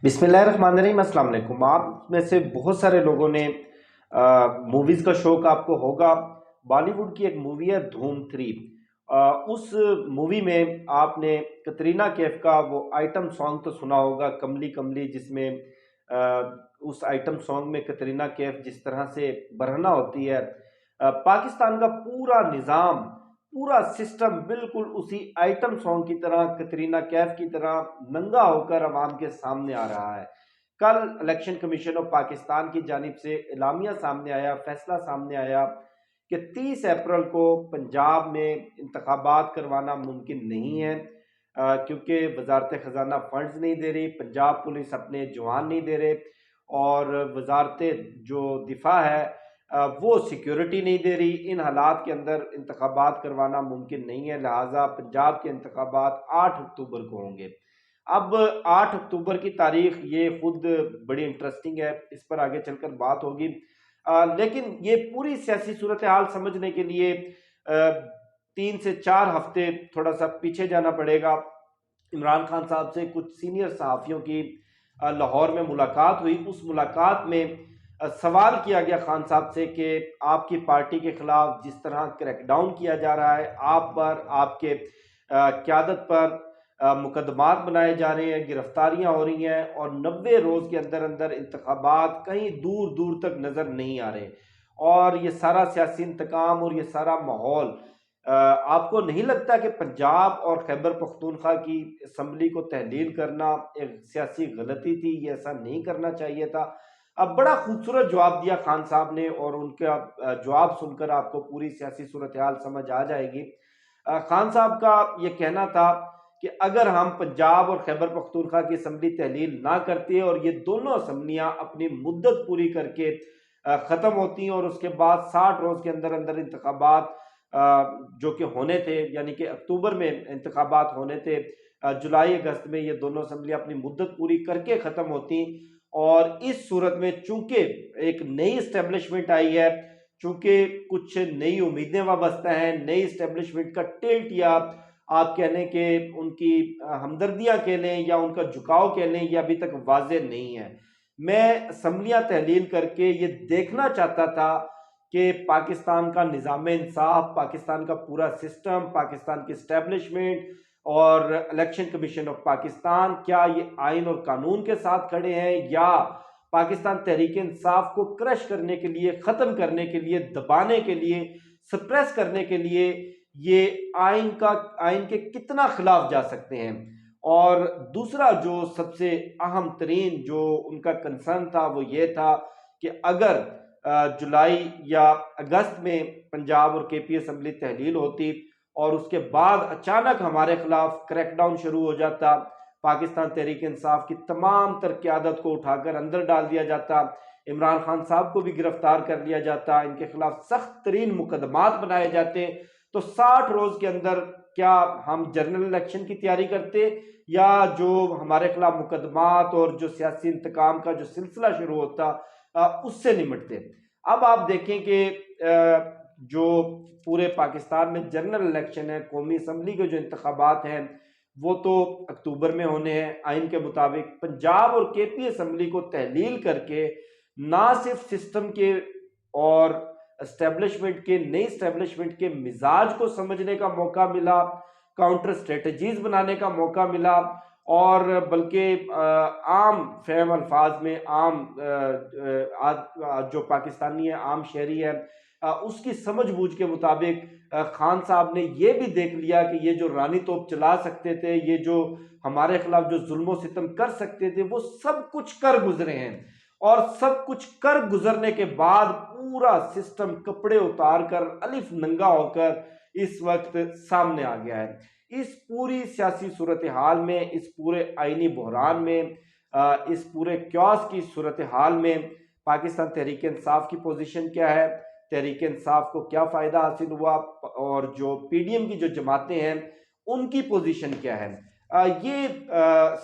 बिस्मिल्लाहिर्रहमानिर्रहीम। अस्सलाम वालेकुम। आप में से बहुत सारे लोगों ने मूवीज़ का शौक आपको होगा। बॉलीवुड की एक मूवी है धूम 3। उस मूवी में आपने कतरीना कैफ का वो आइटम सॉन्ग तो सुना होगा, कमली कमली, जिसमें उस आइटम सॉन्ग में कतरीना कैफ जिस तरह से बरहना होती है। पाकिस्तान का पूरा निज़ाम, पूरा सिस्टम बिल्कुल उसी आइटम सॉन्ग की तरह, कतरीना कैफ की तरह नंगा होकर अवाम के सामने आ रहा है। कल इलेक्शन कमीशन ऑफ पाकिस्तान की जानिब से एलामिया सामने आया, फैसला सामने आया कि 30 अप्रैल को पंजाब में इंतखाबात करवाना मुमकिन नहीं है, क्योंकि वजारत ख़जाना फंड्स नहीं दे रही, पंजाब पुलिस अपने जवान नहीं दे रहे, और वजारत जो दिफा है वो सिक्योरिटी नहीं दे रही। इन हालात के अंदर इंतखाबात करवाना मुमकिन नहीं है, लिहाजा पंजाब के इंतखाबात 8 अक्टूबर को होंगे। अब 8 अक्टूबर की तारीख ये खुद बड़ी इंटरेस्टिंग है, इस पर आगे चलकर बात होगी। लेकिन ये पूरी सियासी सूरत हाल समझने के लिए 3 से 4 हफ्ते थोड़ा सा पीछे जाना पड़ेगा। इमरान खान साहब से कुछ सीनियर सहाफ़ियों की लाहौर में मुलाकात हुई। उस मुलाकात में सवाल किया गया खान साहब से कि आपकी पार्टी के खिलाफ जिस तरह क्रैकडाउन किया जा रहा है, आप पर, आपके क़यादत पर मुकदमात बनाए जा रहे हैं, गिरफ्तारियां हो रही हैं, और 90 रोज़ के अंदर अंदर इंतखाबात कहीं दूर दूर तक नज़र नहीं आ रहे, और ये सारा सियासी इंतकाम और ये सारा माहौल, आपको नहीं लगता कि पंजाब और खैबर पख्तूनख्वा की असम्बली को तहलील करना एक सियासी गलती थी? ये ऐसा नहीं करना चाहिए था। अब बड़ा खूबसूरत जवाब दिया खान साहब ने, और उनका जवाब सुनकर आपको पूरी सियासी सूरत हाल समझ आ जाएगी। खान साहब का ये कहना था कि अगर हम पंजाब और खैबर पख्तूनख्वा की असम्बली तहलील ना करते और ये दोनों असम्बलियाँ अपनी मुद्दत पूरी करके ख़त्म होती और उसके बाद 60 रोज़ के अंदर अंदर इंतखाबात जो कि होने थे, यानी कि अक्टूबर में इंतखाबात होने थे, जुलाई अगस्त में ये दोनों असम्बलियाँ अपनी मुद्दत पूरी करके ख़त्म होती। और इस सूरत में चूंकि एक नई इस्टेब्लिशमेंट आई है, चूंकि कुछ नई उम्मीदें वाबस्ता हैं, नई इस्टेब्लिशमेंट का टिल्ट, या आप कहने के उनकी हमदर्दियां कह लें या उनका झुकाव कह लें, ये अभी तक वाजे नहीं है। मैं असम्बलियां तहलील करके ये देखना चाहता था कि पाकिस्तान का निज़ाम इंसाफ, पाकिस्तान का पूरा सिस्टम, पाकिस्तान की इस्टेब्लिशमेंट और इलेक्शन कमीशन ऑफ पाकिस्तान क्या ये आइन और कानून के साथ खड़े हैं, या पाकिस्तान तहरीक इंसाफ को क्रश करने के लिए, ख़त्म करने के लिए, दबाने के लिए, सप्रेस करने के लिए ये आइन के कितना खिलाफ जा सकते हैं। और दूसरा जो सबसे अहम तरीन जो उनका कंसर्न था वो ये था कि अगर जुलाई या अगस्त में पंजाब और केपी असम्बली तहलील होती और उसके बाद अचानक हमारे खिलाफ क्रैकडाउन शुरू हो जाता, पाकिस्तान तहरीक इंसाफ की तमाम तर क़यादत को उठाकर अंदर डाल दिया जाता, इमरान खान साहब को भी गिरफ्तार कर लिया जाता, इनके खिलाफ सख्त तरीन मुकदमात बनाए जाते, तो 60 रोज के अंदर क्या हम जनरल इलेक्शन की तैयारी करते, या जो हमारे खिलाफ मुकदमात और जो सियासी इंतकाम का जो सिलसिला शुरू होता उससे निमटते। अब आप देखें कि जो पूरे पाकिस्तान में जनरल इलेक्शन है, कौमी असम्बली के जो इंतखाबात हैं वो तो अक्टूबर में होने हैं आइन के मुताबिक। पंजाब और केपी असम्बली को तहलील करके ना सिर्फ सिस्टम के और एस्टेब्लिशमेंट के, नई एस्टेब्लिशमेंट के मिजाज को समझने का मौका मिला, काउंटर स्ट्रेटजीज बनाने का मौका मिला, और बल्कि आम फहम अल्फाज में आम जो पाकिस्तानी है, आम शहरी है, उसकी समझ बूझ के मुताबिक खान साहब ने यह भी देख लिया कि ये जो रानी तोप चला सकते थे, ये जो हमारे खिलाफ जो जुल्म सितम कर सकते थे, वो सब कुछ कर गुजरे हैं। और सब कुछ कर गुजरने के बाद पूरा सिस्टम कपड़े उतार कर, अलिफ नंगा होकर इस वक्त सामने आ गया है। इस पूरी सियासी सूरत हाल में, इस पूरे आईनी बहरान में, इस पूरे क्यास की सूरत हाल में पाकिस्तान तहरीक इंसाफ की पोजीशन क्या है, तहरीक इंसाफ को क्या फ़ायदा हासिल हुआ, और जो पीडीएम की जो जमातें हैं उनकी पोजीशन क्या है, ये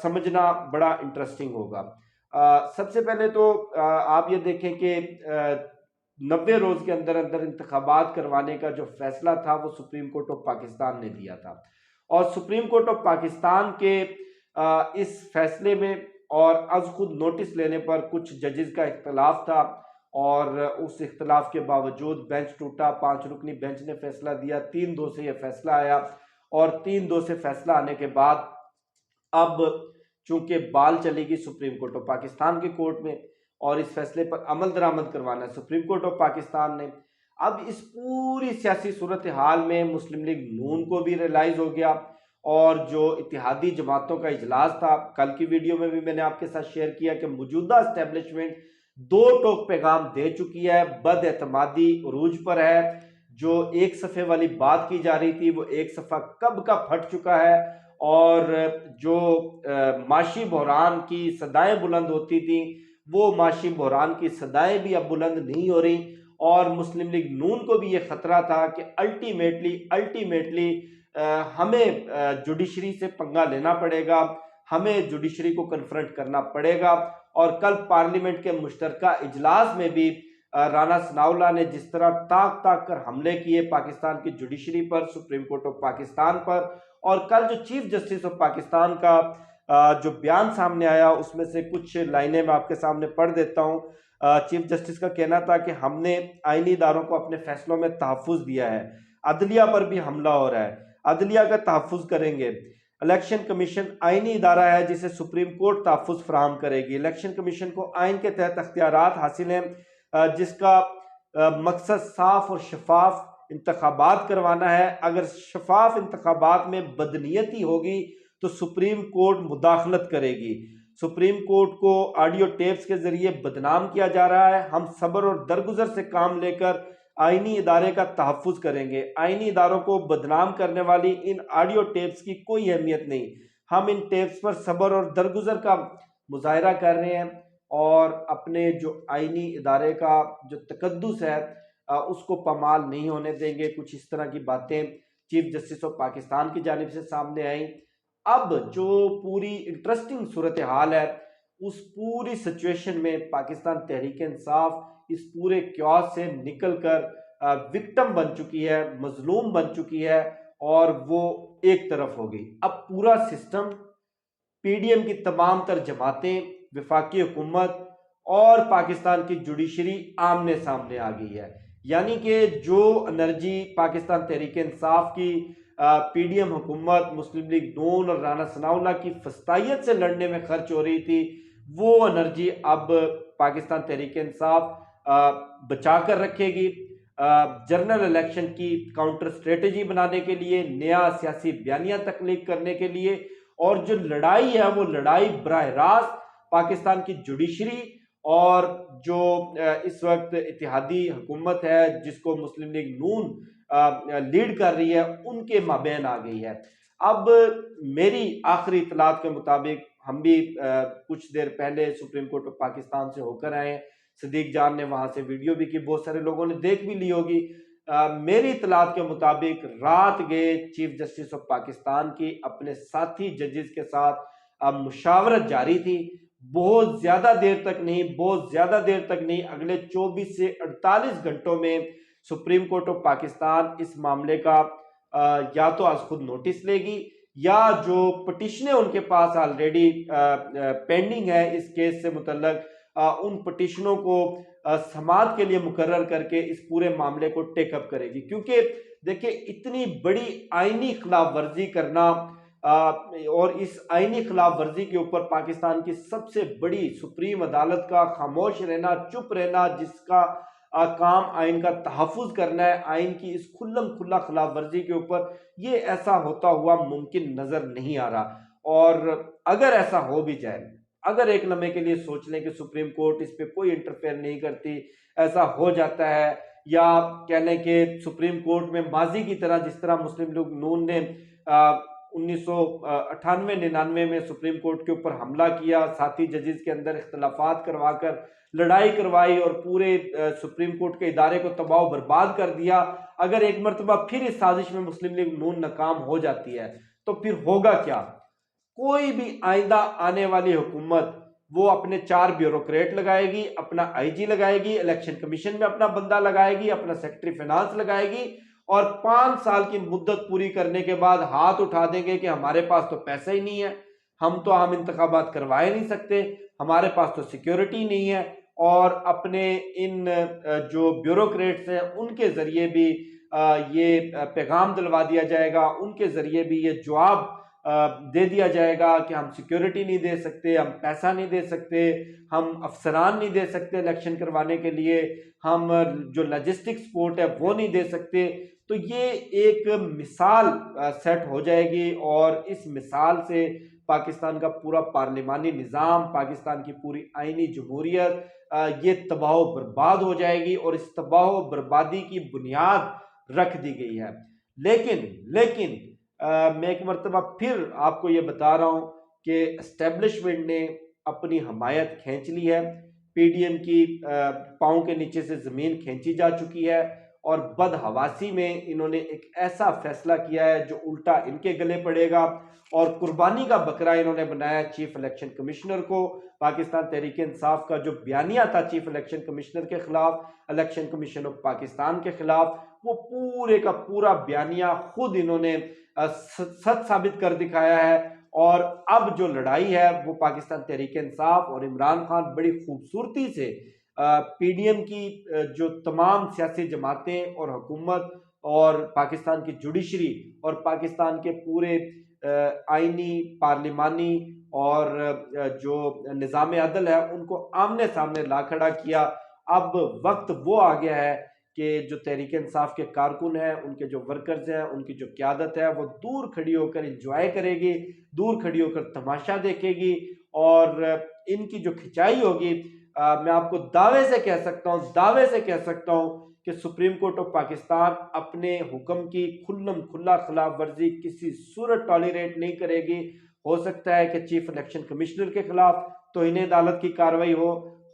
समझना बड़ा इंटरेस्टिंग होगा। सबसे पहले तो आप ये देखें कि 90 रोज के अंदर अंदर इंतखाबात करवाने का जो फैसला था वो सुप्रीम कोर्ट ऑफ पाकिस्तान ने दिया था, और सुप्रीम कोर्ट ऑफ पाकिस्तान के इस फैसले में और अज खुद नोटिस लेने पर कुछ जजेस का इख्तलाफ था और उस इख्तलाफ के बावजूद बेंच टूटा। 5 रुकनी बेंच ने फैसला दिया, 3-2 से यह फैसला आया और 3-2 से फैसला आने के बाद अब चूंकि बाल चलेगी सुप्रीम कोर्ट ऑफ पाकिस्तान के कोर्ट में और इस फैसले पर अमल दरामद करवाना है सुप्रीम कोर्ट ऑफ पाकिस्तान ने। अब इस पूरी सियासी सूरत हाल में मुस्लिम लीग नून को भी रियलाइज हो गया और जो इत्तेहादी जमातों का इजलास था, कल की वीडियो में भी मैंने आपके साथ शेयर किया कि मौजूदा एस्टेब्लिशमेंट 2 टोक पैगाम दे चुकी है, बदएतमादी उरूज पर है। जो एक सफ़े वाली बात की जा रही थी वो एक सफ़ा कब का फट चुका है और जो माशी बहरान की सदाएं बुलंद होती थी वो माशी बहरान की सदाएं भी अब बुलंद नहीं हो रही और मुस्लिम लीग नून को भी ये खतरा था कि अल्टीमेटली हमें जुडिशरी से पंगा लेना पड़ेगा, हमें जुडिशरी को कन्फ्रंट करना पड़ेगा। और कल पार्लियामेंट के मुश्तरका इजलास में भी राना सनाउल्लाह ने जिस तरह ताक कर हमले किए पाकिस्तान की जुडिशरी पर, सुप्रीम कोर्ट ऑफ पाकिस्तान पर, और कल जो चीफ जस्टिस ऑफ पाकिस्तान का जो बयान सामने आया उसमें से कुछ लाइनें मैं आपके सामने पढ़ देता हूं। चीफ जस्टिस का कहना था कि हमने आईनी इदारों को अपने फैसलों में तहफ़्फ़ुज़ दिया है, अदलिया पर भी हमला हो रहा है, अदलिया का तहफ़्फ़ुज़ करेंगे। इलेक्शन कमीशन आईनी इदारा है जिसे सुप्रीम कोर्ट तहफ़्फ़ुज़ फराहम करेगी। इलेक्शन कमीशन को आइन के तहत अख्तियारात हासिल हैं जिसका मकसद साफ और शफाफ इंतखाबात करवाना है। अगर शफाफ इंतखाबात में बदनीयती होगी तो सुप्रीम कोर्ट मुदाखलत करेगी। सुप्रीम कोर्ट को ऑडियो टेप्स के जरिए बदनाम किया जा रहा है। हम सब्र और दरगुजर से काम लेकर आईनी इदारे का तहफ़्फ़ुज़ करेंगे। आईनी इदारों को बदनाम करने वाली इन ऑडियो टेप्स की कोई अहमियत नहीं। हम इन टेप्स पर सब्र और दरगुजर का मुजाहरा कर रहे हैं और अपने जो आईनी इदारे का जो तकद्दुस है उसको पमाल नहीं होने देंगे। कुछ इस तरह की बातें चीफ जस्टिस ऑफ पाकिस्तान की जानिब से सामने आई। अब जो पूरी इंटरेस्टिंग सूरत हाल है उस पूरी सिचुएशन में पाकिस्तान तहरीक इंसाफ इस पूरे क्यास से निकलकर विक्टिम बन चुकी है, मजलूम बन चुकी है और वो एक तरफ हो गई। अब पूरा सिस्टम, पीडीएम की तमाम तर जमातें, वफाकी हुकूमत और पाकिस्तान की जुडिशरी आमने सामने आ गई है। यानी कि जो एनर्जी पाकिस्तान तहरीक इंसाफ की पीडीएम हुकूमत, मुस्लिम लीग नून और राना सनाउल्लाह की फस्तायत से लड़ने में खर्च हो रही थी, वो एनर्जी अब पाकिस्तान तहरीक इंसाफ बचा कर रखेगी। जनरल इलेक्शन की काउंटर स्ट्रेटजी बनाने के लिए, नया सियासी बयानिया तख्लीक करने के लिए, और जो लड़ाई है वो लड़ाई बराह रास्त पाकिस्तान की जुडिशरी और जो इस वक्त इत्तेहादी हुकूमत है जिसको मुस्लिम लीग नून लीड कर रही है उनके माबैन आ गई है। अब मेरी आखिरी इतलात के मुताबिक हम भी कुछ देर पहले सुप्रीम कोर्ट ऑफ पाकिस्तान से होकर आए। सदीक जान ने वहां से वीडियो भी की, बहुत सारे लोगों ने देख भी ली होगी। मेरी इतलात के मुताबिक रात गए चीफ जस्टिस ऑफ पाकिस्तान की अपने साथी जजेस के साथ मुशावरत जारी थी। बहुत ज्यादा देर तक नहीं, अगले 24 से 48 घंटों में सुप्रीम कोर्ट ऑफ पाकिस्तान इस मामले का या तो आज खुद नोटिस लेगी या जो पटिशनें उनके पास ऑलरेडी पेंडिंग है इस केस से मुतल्लक उन पटिशनों को समाअत के लिए मुकर्रर करके इस पूरे मामले को टेकअप करेगी। क्योंकि देखिए, इतनी बड़ी आईनी खिलाफ वर्जी करना और इस आईनी खिलाफ वर्जी के ऊपर पाकिस्तान की सबसे बड़ी सुप्रीम अदालत का खामोश रहना, चुप रहना, जिसका काम आइन का तहफ़्फ़ुज़ करना है, आइन की इस खुल्लम खुल्ला खिलाफ वर्जी के ऊपर, ये ऐसा होता हुआ मुमकिन नजर नहीं आ रहा। और अगर ऐसा हो भी जाए, अगर एक लम्हे के लिए सोच लें कि सुप्रीम कोर्ट इस पे कोई इंटरफेयर नहीं करती, ऐसा हो जाता है, या कह लें कि सुप्रीम कोर्ट में माजी की तरह जिस तरह मुस्लिम लीग नून ने 1998-99 में सुप्रीम कोर्ट के ऊपर हमला किया, साथी जजेस के अंदर इख्तलाफात करवाकर लड़ाई करवाई और पूरे सुप्रीम कोर्ट के इदारे को तबाह बर्बाद कर दिया, अगर एक मरतबा फिर इस साजिश में मुस्लिम लीग नून नाकाम हो जाती है तो फिर होगा क्या? कोई भी आइंदा आने वाली हुकूमत वो अपने 4 ब्यूरोक्रेट लगाएगी, अपना आईजी लगाएगी, इलेक्शन कमीशन में अपना बंदा लगाएगी, अपना सेक्रेटरी फाइनेंस लगाएगी और 5 साल की मुद्दत पूरी करने के बाद हाथ उठा देंगे कि हमारे पास तो पैसा ही नहीं है, हम इंतखाबात करवाए नहीं सकते, हमारे पास तो सिक्योरिटी नहीं है, और अपने इन जो ब्यूरोक्रेट्स हैं उनके जरिए भी ये पैगाम दिलवा दिया जाएगा, उनके जरिए भी ये जवाब दे दिया जाएगा कि हम सिक्योरिटी नहीं दे सकते, हम पैसा नहीं दे सकते, हम अफसरान नहीं दे सकते इलेक्शन करवाने के लिए, हम जो लॉजिस्टिक सपोर्ट है वो नहीं दे सकते। तो ये एक मिसाल सेट हो जाएगी, और इस मिसाल से पाकिस्तान का पूरा पार्लिमानी निज़ाम, पाकिस्तान की पूरी आईनी जमहूरियत ये तबाह बर्बाद हो जाएगी, और इस तबाह बर्बादी की बुनियाद रख दी गई है। लेकिन लेकिन मैं एक मरतबा फिर आपको ये बता रहा हूँ कि एस्टेब्लिशमेंट ने अपनी हमायत खींच ली है, पीडीएम की पाँव के नीचे से ज़मीन खींची जा चुकी है, और बदहवासी में इन्होंने एक ऐसा फैसला किया है जो उल्टा इनके गले पड़ेगा, और कुर्बानी का बकरा इन्होंने बनाया चीफ इलेक्शन कमिश्नर को। पाकिस्तान तहरीक इंसाफ का जो बयानिया था चीफ इलेक्शन कमिश्नर के खिलाफ, इलेक्शन कमीशन ऑफ पाकिस्तान के खिलाफ, वो पूरे का पूरा बयानिया खुद इन्होंने सच साबित कर दिखाया है। और अब जो लड़ाई है वो पाकिस्तान तहरीक इंसाफ और इमरान खान बड़ी खूबसूरती से पीडीएम की जो तमाम सियासी जमातें और हुकूमत और पाकिस्तान की जुडिशरी और पाकिस्तान के पूरे आईनी, पार्लिमानी और जो निज़ाम अदल है उनको आमने सामने ला खड़ा किया। अब वक्त वो आ गया है कि जो तहरीक इंसाफ के कारकुन हैं, उनके जो वर्कर्स हैं, उनकी जो क़यादत है वो दूर खड़ी होकर इंजॉय करेगी, दूर खड़ी होकर तमाशा देखेगी, और इनकी जो खिंचाई होगी, मैं आपको दावे से कह सकता हूँ, दावे से कह सकता हूँ कि सुप्रीम कोर्ट ऑफ पाकिस्तान अपने हुक्म की खुल्लम खुल्ला खिलाफ वर्जी किसी सूरत टॉलरेट नहीं करेगी। हो सकता है कि चीफ इलेक्शन कमिश्नर के खिलाफ तौहीन अदालत की कार्रवाई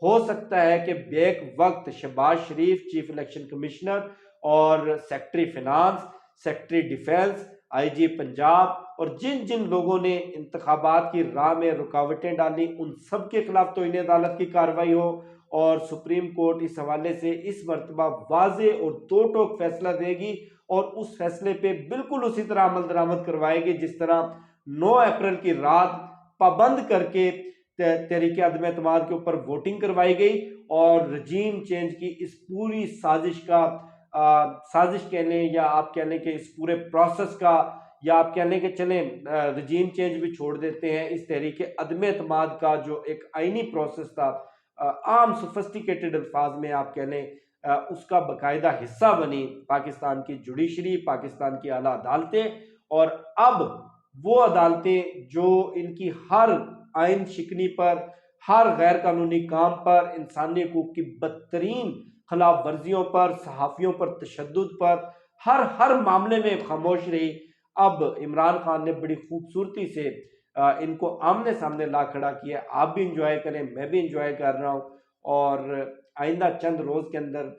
हो सकता है कि बेक वक्त शहबाज शरीफ चीफ इलेक्शन कमिश्नर और secretary finance, secretary defence, IG Punjab और जिन जिन लोगों ने इंतखाबात की राह में रुकावटें डाली उन सब के खिलाफ तौहीन अदालत की कार्रवाई हो, और सुप्रीम कोर्ट इस हवाले से इस मरतबा वाजे और दो टोक फैसला देगी, और उस फैसले पे बिल्कुल उसी तरह अमल दरामद करवाएगी जिस तरह 9 अप्रैल की रात पाबंद करके तहरीक अदम एतमाद के ऊपर वोटिंग करवाई गई, और रजीम चेंज की इस पूरी साजिश का साजिश कह लें, या आप कह लें कि इस पूरे प्रोसेस का, या आप कह लें कि चलें रजीम चेंज भी छोड़ देते हैं, इस तहरीक अदम एतमाद का जो एक आईनी प्रोसेस था, आम सोफिस्टिकेटेड अल्फाज में आप कह लें, उसका बाकायदा हिस्सा बनी पाकिस्तान की जुडिशरी, पाकिस्तान की आला अदालतें। और अब वो अदालतें जो इनकी हर आइन शिकनी पर, हर गैर कानूनी काम पर, इंसानी हकूक की बदतरीन खिलाफ वर्जियों पर, सहाफ़ियों पर तशद्दुद पर, हर मामले में खामोश रही। अब इमरान खान ने बड़ी खूबसूरती से इनको आमने सामने ला खड़ा किया। आप भी इंजॉय करें, मैं भी इंजॉय कर रहा हूँ, और आइंदा चंद रोज़ के अंदर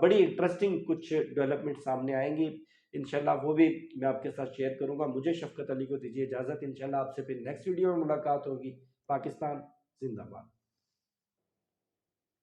बड़ी इंटरेस्टिंग कुछ डेवलपमेंट सामने आएंगी इंशाल्लाह, वो भी मैं आपके साथ शेयर करूंगा। मुझे शफकत अली को दीजिए इजाज़त, इंशाल्लाह आपसे फिर नेक्स्ट वीडियो में मुलाकात होगी। पाकिस्तान जिंदाबाद।